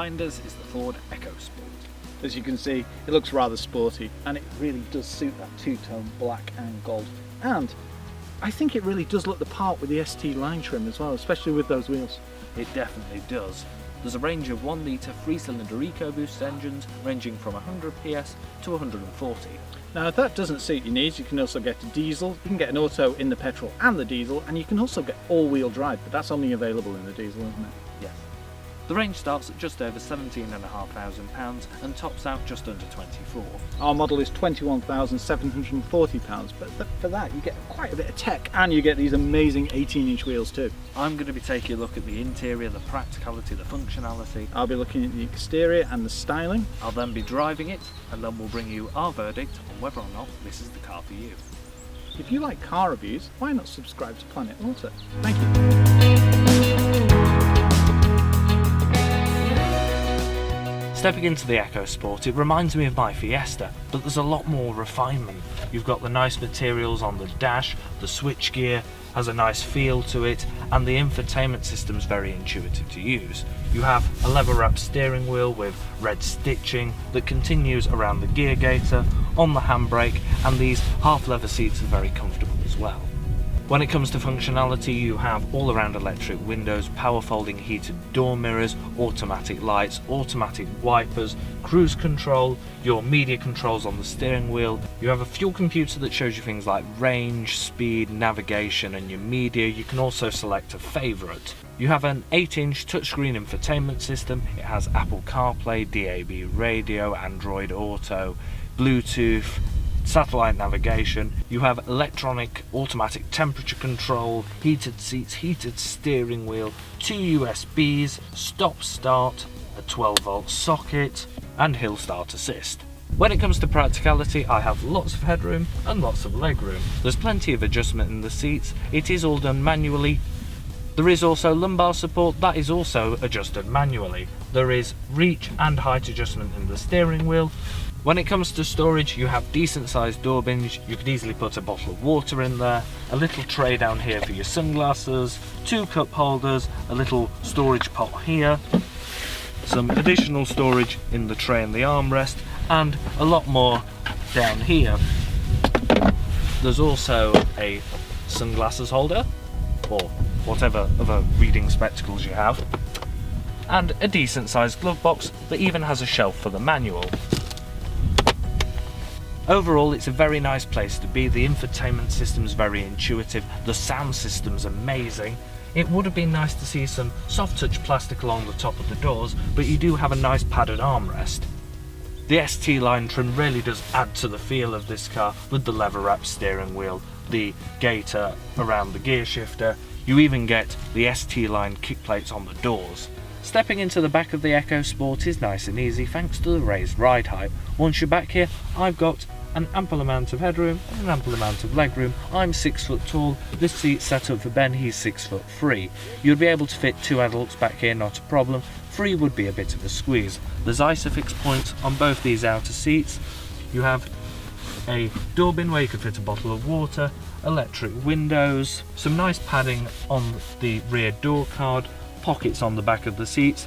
behind us is the Ford EcoSport. As you can see, it looks rather sporty, and it really does suit that two-tone black and gold. And I think it really does look the part with the ST line trim as well, especially with those wheels. It definitely does. There's a range of 1 litre 3-cylinder Ecoboost engines ranging from 100 PS to 140. Now if that doesn't suit your needs, you can also get a diesel. You can get an auto in the petrol and the diesel, and you can also get all-wheel drive, but that's only available in the diesel, isn't it? Yes. The range starts at just over £17,500 and tops out just under 24. Our model is £21,740, but for that you get quite a bit of tech, and you get these amazing 18-inch wheels too. I'm going to be taking a look at the interior, the practicality, the functionality. I'll be looking at the exterior and the styling. I'll then be driving it, and then we'll bring you our verdict on whether or not this is the car for you. If you like car reviews, why not subscribe to Planet Auto? Thank you. Stepping into the EcoSport, it reminds me of my Fiesta, but there's a lot more refinement. You've got the nice materials on the dash, the switchgear has a nice feel to it, and the infotainment system's very intuitive to use. You have a leather-wrapped steering wheel with red stitching that continues around the gear gaiter, on the handbrake, and these half-leather seats are very comfortable as well. When it comes to functionality, you have all-around electric windows, power folding heated door mirrors, automatic lights, automatic wipers, cruise control, your media controls on the steering wheel. You have a fuel computer that shows you things like range, speed, navigation, and your media. You can also select a favourite. You have an 8-inch touchscreen infotainment system. It has Apple CarPlay, DAB radio, Android Auto, Bluetooth, satellite navigation. You have electronic automatic temperature control, heated seats, heated steering wheel, 2 USBs, stop start, a 12-volt socket, and hill start assist. When it comes to practicality, I have lots of headroom and lots of legroom. There's plenty of adjustment in the seats. It is all done manually. There is also lumbar support, that is also adjusted manually. There is reach and height adjustment in the steering wheel. When it comes to storage, you have decent sized door bins. You could easily put a bottle of water in there, a little tray down here for your sunglasses, 2 cup holders, a little storage pot here, some additional storage in the tray and the armrest, and a lot more down here. There's also a sunglasses holder, or whatever other reading spectacles you have, and a decent sized glove box that even has a shelf for the manual. Overall, it's a very nice place to be. The infotainment system's very intuitive, the sound system's amazing. It would have been nice to see some soft touch plastic along the top of the doors, but you do have a nice padded armrest. The ST line trim really does add to the feel of this car with the leather wrapped steering wheel, the gaiter around the gear shifter. You even get the ST line kick plates on the doors. Stepping into the back of the EcoSport is nice and easy thanks to the raised ride height. Once you're back here, I've got an ample amount of headroom and an ample amount of legroom. I'm 6 foot tall, this seat's set up for Ben, he's 6'3". You'd be able to fit 2 adults back here, not a problem. 3 would be a bit of a squeeze. There's ISOFIX points on both these outer seats. You have a door bin where you could fit a bottle of water, electric windows, some nice padding on the rear door card, pockets on the back of the seats.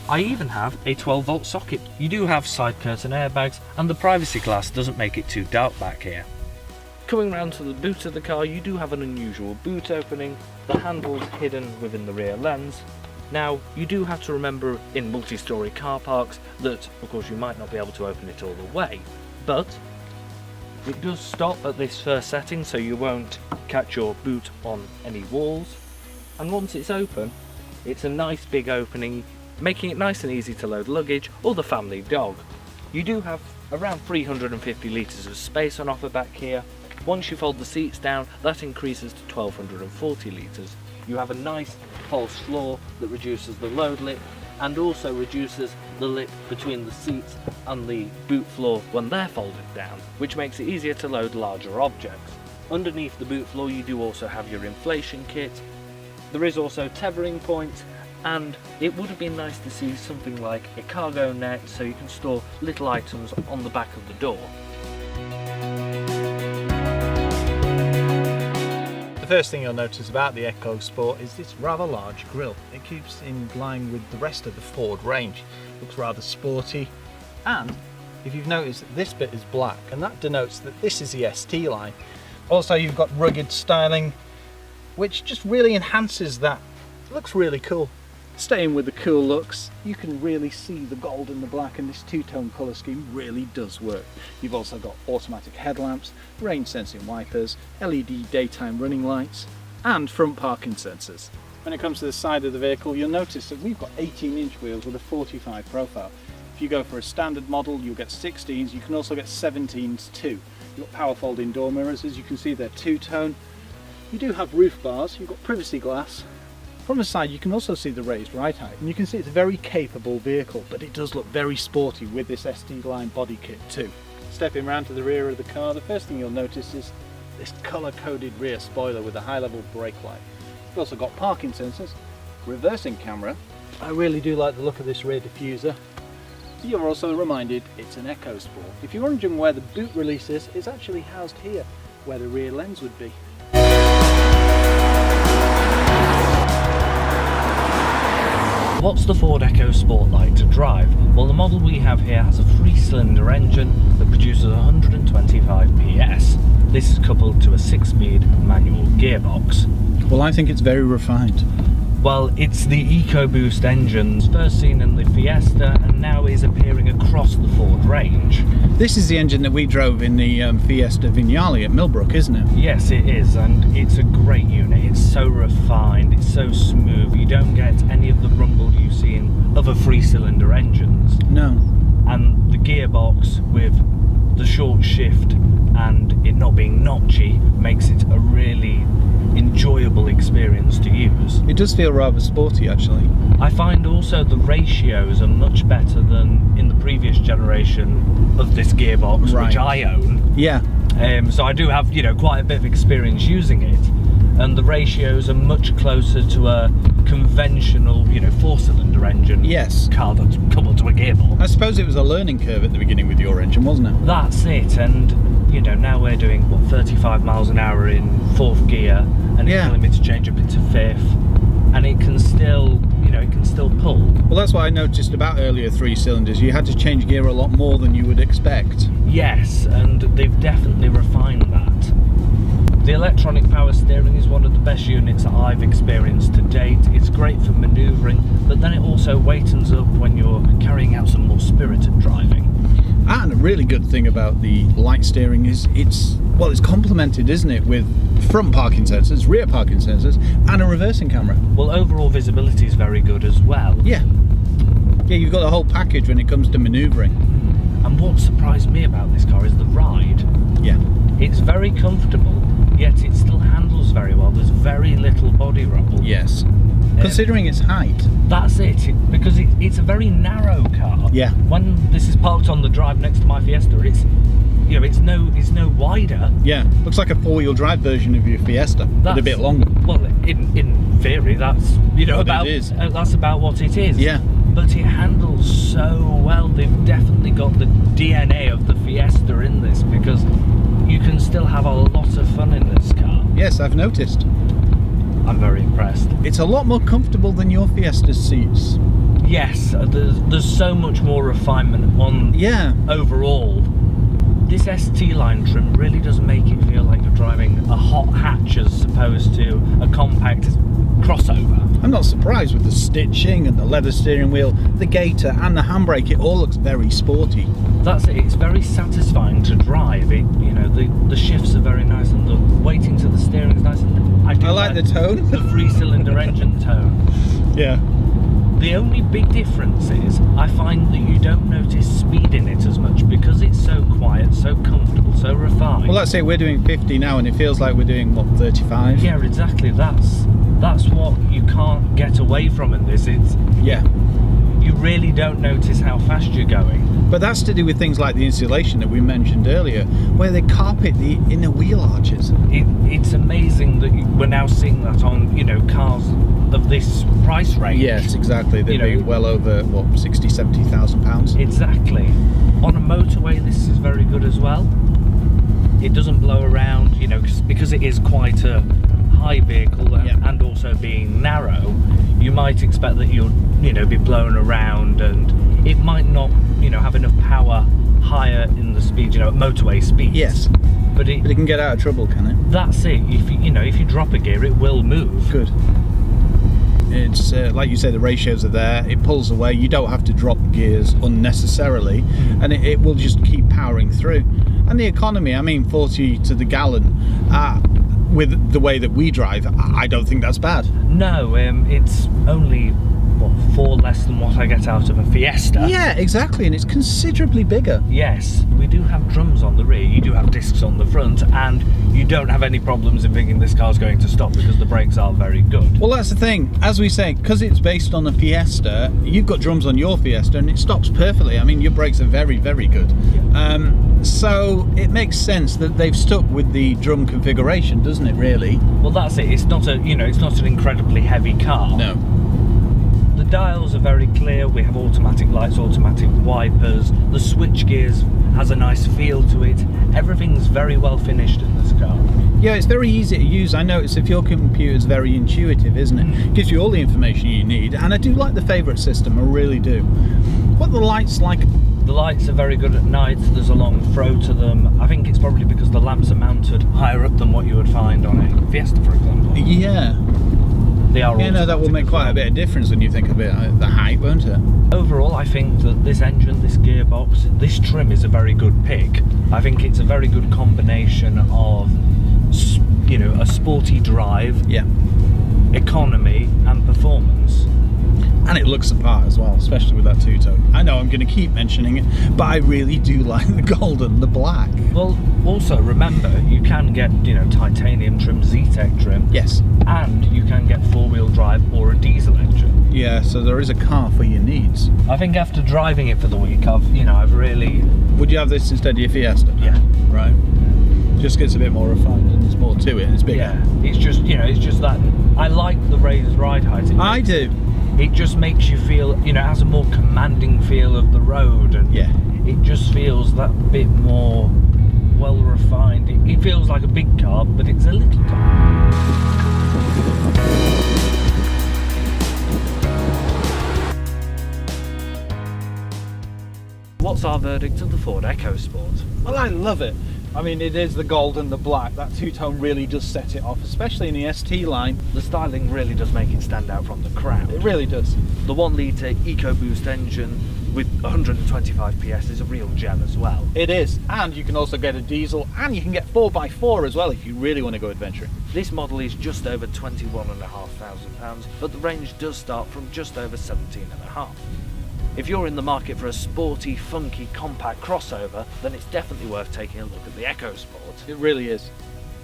I even have a 12-volt socket. You do have side curtain airbags, and the privacy glass doesn't make it too dark back here. Coming round to the boot of the car, you do have an unusual boot opening, the handle's hidden within the rear lens. Now, you do have to remember in multi-storey car parks that, of course, you might not be able to open it all the way, but it does stop at this first setting, so you won't catch your boot on any walls. And once it's open, it's a nice big opening, making it nice and easy to load luggage or the family dog. You do have around 350 litres of space on offer back here. Once you fold the seats down, that increases to 1240 litres. You have a nice false floor that reduces the load lip and also reduces the lip between the seats and the boot floor when they're folded down, which makes it easier to load larger objects. Underneath the boot floor you do also have your inflation kit. There is also tethering points, and it would have been nice to see something like a cargo net so you can store little items on the back of the door. The first thing you'll notice about the EcoSport is this rather large grille. It keeps in line with the rest of the Ford range. Looks rather sporty, and if you've noticed, this bit is black, and that denotes that this is the ST line. Also, you've got rugged styling, which just really enhances that. It looks really cool. Staying with the cool looks, you can really see the gold and the black, and this two-tone colour scheme really does work. You've also got automatic headlamps, rain sensing wipers, LED daytime running lights, and front parking sensors. When it comes to the side of the vehicle, you'll notice that we've got 18-inch wheels with a 45 profile. If you go for a standard model, you'll get 16s. You can also get 17s too. You've got power folding door mirrors, as you can see they're two-tone. You do have roof bars, you've got privacy glass. From the side you can also see the raised ride height, and you can see it's a very capable vehicle, but it does look very sporty with this ST line body kit too. Stepping round to the rear of the car, the first thing you'll notice is this colour-coded rear spoiler with a high-level brake light. You've also got parking sensors, reversing camera. I really do like the look of this rear diffuser. You're also reminded it's an EcoSport. If you're wondering where the boot release is, it's actually housed here, where the rear lens would be. What's the Ford EcoSport like to drive? Well, the model we have here has a 3-cylinder engine that produces 125 PS. This is coupled to a 6-speed manual gearbox. Well, I think it's very refined. Well, it's the Ecoboost engines, first seen in the Fiesta and now is appearing across the Ford range. This is the engine that we drove in the Fiesta Vignale at Millbrook, isn't it? Yes, it is, and it's a great unit. It's so refined, it's so smooth. You don't get any of the rumble you see in other 3-cylinder engines. No. And the gearbox with the short shift and it not being notchy makes it a really enjoyable experience to use. It does feel rather sporty actually. I find also the ratios are much better than in the previous generation of this gearbox, Right. which I own. Yeah. So I do have, quite a bit of experience using it, and the ratios are much closer to a conventional, 4-cylinder engine. Yes. Car that's coupled to a gearbox. I suppose it was a learning curve at the beginning with your engine, wasn't it? That's it, and now we're doing 35 miles an hour in 4th gear, and it's telling me to change up into 5th, and it can still, pull. Well, that's what I noticed about earlier 3-cylinders. You had to change gear a lot more than you would expect. Yes, and they've definitely refined that. The electronic power steering is one of the best units that I've experienced to date. It's great for manoeuvring, but then it also waitens up when you're carrying out some more spirited driving. And a really good thing about the light steering is it's complemented, isn't it, with front parking sensors, rear parking sensors, and a reversing camera. Well, overall visibility is very good as well. Yeah, you've got the whole package when it comes to manoeuvring. And what surprised me about this car is the ride. Yeah. It's very comfortable, yet it still handles very well. There's very little body rumble. Yes. Considering its height. That's it, because it's a very narrow car. Yeah. When this is parked on the drive next to my Fiesta, it's no wider. Yeah. Looks like a 4-wheel drive version of your Fiesta, but a bit longer. Well, in theory, that's about it is. That's about what it is. Yeah. But it handles so well. They've definitely got the DNA of the Fiesta in this, because you can still have a lot of fun in this car. Yes, I've noticed. I'm very impressed. It's a lot more comfortable than your Fiesta's seats. Yes, there's so much more refinement on overall. This ST line trim really does make it feel like you're driving a hot hatch as opposed to a compact crossover. I'm not surprised with the stitching and the leather steering wheel, the gaiter and the handbrake. It all looks very sporty. That's it. It's very satisfying to drive. The shifts are very nice, and the weighting to the steering is nice. And I like the tone. The 3-cylinder engine tone. Yeah. The only big difference is I find that you don't notice speed in it as much because it's so quiet, so comfortable, so refined. Well, let's say we're doing 50 now and it feels like we're doing, 35? Yeah, exactly. That's what you can't get away from in this. You really don't notice how fast you're going. But that's to do with things like the insulation that we mentioned earlier, where they carpet the inner wheel arches. It's amazing that we're now seeing that on, cars of this price range. Yes, exactly. They'd be well over, 60, 70,000 pounds. Exactly. On a motorway, this is very good as well. It doesn't blow around, because it is quite a high vehicle Yeah. and also being narrow, you might expect that you'll, be blown around, and it might not, have enough power higher in the speed, at motorway speeds. Yes. But But it can get out of trouble, can it? that's it. If you drop a gear, it will move. Good. It's like you say, the ratios are there. It pulls away. You don't have to drop gears unnecessarily, and it will just keep powering through. And the economy, 40 to the gallon, with the way that we drive, I don't think that's bad. No, it's only 4 less than what I get out of a Fiesta. Yeah, exactly, and it's considerably bigger. Yes, we do have drums on the rear, you do have discs on the front, and you don't have any problems in thinking this car's going to stop because the brakes are very good. Well, that's the thing. As we say, because it's based on a Fiesta, you've got drums on your Fiesta, and it stops perfectly. Your brakes are very, very good. So it makes sense that they've stuck with the drum configuration, doesn't it? Really? Well, that's it. It's not it's not an incredibly heavy car. No. The dials are very clear. We have automatic lights, automatic wipers. The switch gears has a nice feel to it. Everything's very well finished in this car. Yeah, it's very easy to use. I notice if your computer's very intuitive, isn't it? Gives you all the information you need, and I do like the favourite system, I really do. What are the lights like? The lights are very good at night. There's a long throw to them. I think it's probably because the lamps are mounted higher up than what you would find on a Fiesta, for example. Yeah. They are That will make quite a bit of difference when you think of it, the height, won't it? Overall, I think that this engine, this gearbox, this trim is a very good pick. I think it's a very good combination of, a sporty drive, Yeah. economy and performance. And it looks the part as well, especially with that two-tone. I know I'm going to keep mentioning it, but I really do like the gold and the black. Well, also remember, you can get, titanium trim, Z-Tech trim, Yes. and you can get four-wheel drive or a diesel engine. Yeah, so there is a car for your needs. I think after driving it for the week, I've really... Would you have this instead of your Fiesta? Yeah. Right. Just gets a bit more refined and there's more to it and it's bigger. Yeah, it's just that I like the raised ride height. I do. It just makes you feel, it has a more commanding feel of the road, and Yeah. it just feels that bit more well refined. It feels like a big car, but it's a little car. What's our verdict of the Ford EcoSport? Well, I love it. It is the gold and the black. That two-tone really does set it off, especially in the ST line. The styling really does make it stand out from the crowd. It really does. The 1 litre Ecoboost engine with 125 PS is a real gem as well. It is. And you can also get a diesel, and you can get 4x4 as well if you really want to go adventuring. This model is just over £21,500, but the range does start from just over 17,500. If you're in the market for a sporty, funky, compact crossover, then it's definitely worth taking a look at the EcoSport. It really is.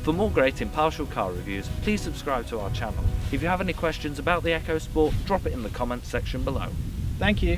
For more great impartial car reviews, please subscribe to our channel. If you have any questions about the EcoSport, drop it in the comments section below. Thank you.